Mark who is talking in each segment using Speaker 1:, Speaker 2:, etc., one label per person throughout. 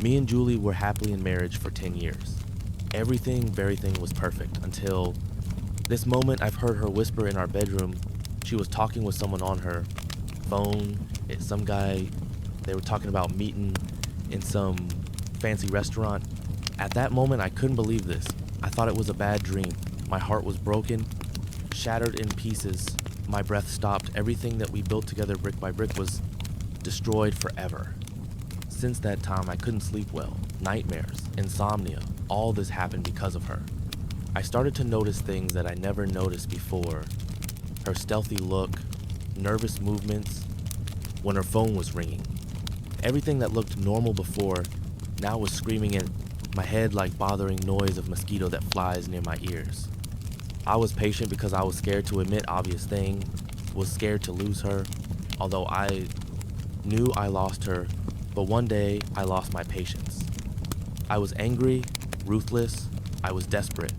Speaker 1: Me and Julie were happily in marriage for 10 years. Everything was perfect until this moment. I've heard her whisper in our bedroom. She was talking with someone on her phone. It's some guy. They were talking about meeting in some fancy restaurant. At that moment, I couldn't believe this. I thought it was a bad dream. My heart was broken, shattered in pieces. My breath stopped. Everything that we built together brick by brick was destroyed forever. Since that time, I couldn't sleep well. Nightmares, insomnia, all this happened because of her. I started to notice things that I never noticed before. Her stealthy look, nervous movements, when her phone was ringing. Everything that looked normal before now was screaming in my head like bothering noise of mosquito that flies near my ears. I was patient because I was scared to admit obvious thing, was scared to lose her, although I knew I lost her, but one day I lost my patience. I was angry, ruthless, I was desperate.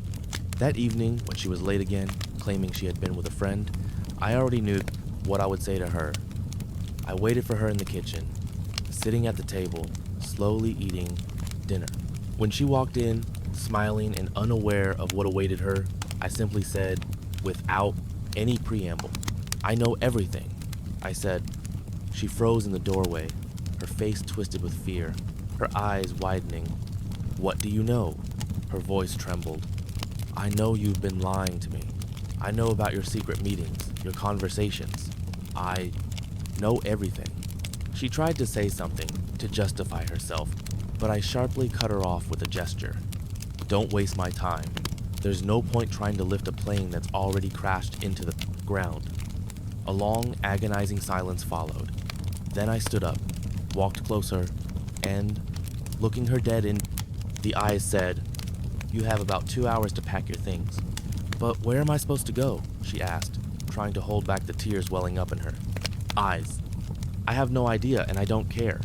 Speaker 1: That evening, when she was late again, claiming she had been with a friend, I already knew what I would say to her. I waited for her in the kitchen, sitting at the table, slowly eating dinner. When she walked in, smiling and unaware of what awaited her, I simply said, without any preamble, "I know everything." I said. She froze in the doorway, her face twisted with fear, her eyes widening. "What do you know?" Her voice trembled. "I know you've been lying to me. I know about your secret meetings, your conversations. I know everything." She tried to say something to justify herself, but I sharply cut her off with a gesture. "Don't waste my time. There's no point trying to lift a plane that's already crashed into the ground." A long, agonizing silence followed. Then I stood up, walked closer, and, looking her dead in the eyes, said, "You have about 2 hours to pack your things." "But where am I supposed to go?" she asked, trying to hold back the tears welling up in her eyes. "I have no idea, and I don't care."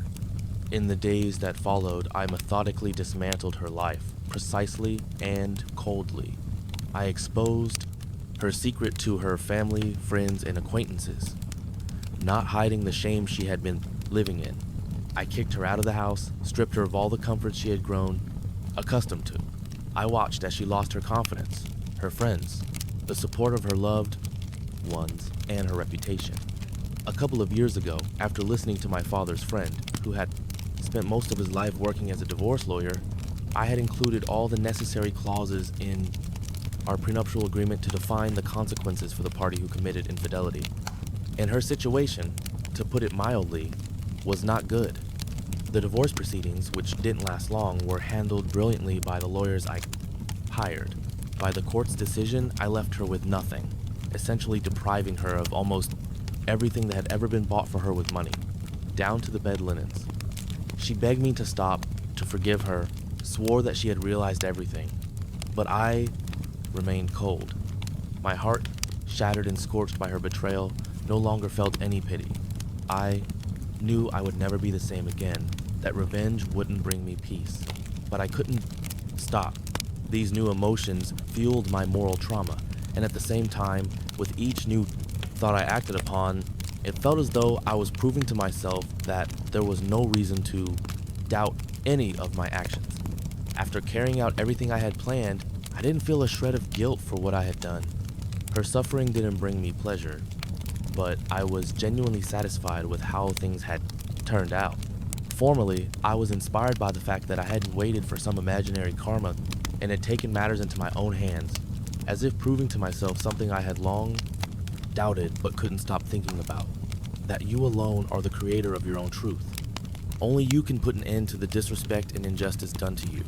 Speaker 1: In the days that followed, I methodically dismantled her life, precisely and coldly. I exposed her secret to her family, friends, and acquaintances, not hiding the shame she had been living in. I kicked her out of the house, stripped her of all the comforts she had grown accustomed to. I watched as she lost her confidence, her friends, the support of her loved ones, and her reputation. A couple of years ago, after listening to my father's friend, who had spent most of his life working as a divorce lawyer, I had included all the necessary clauses in our prenuptial agreement to define the consequences for the party who committed infidelity. And her situation, to put it mildly, was not good. The divorce proceedings, which didn't last long, were handled brilliantly by the lawyers I hired. By the court's decision, I left her with nothing, essentially depriving her of almost everything that had ever been bought for her with money, down to the bed linens. She begged me to stop, to forgive her, swore that she had realized everything, but I remained cold. My heart, shattered and scorched by her betrayal, no longer felt any pity. I knew I would never be the same again, that revenge wouldn't bring me peace, but I couldn't stop. These new emotions fueled my moral trauma, and at the same time, with each new thought I acted upon, it felt as though I was proving to myself that there was no reason to doubt any of my actions. After carrying out everything I had planned, I didn't feel a shred of guilt for what I had done. Her suffering didn't bring me pleasure, but I was genuinely satisfied with how things had turned out. Formerly, I was inspired by the fact that I hadn't waited for some imaginary karma and had taken matters into my own hands, as if proving to myself something I had long doubted but couldn't stop thinking about, that you alone are the creator of your own truth. Only you can put an end to the disrespect and injustice done to you.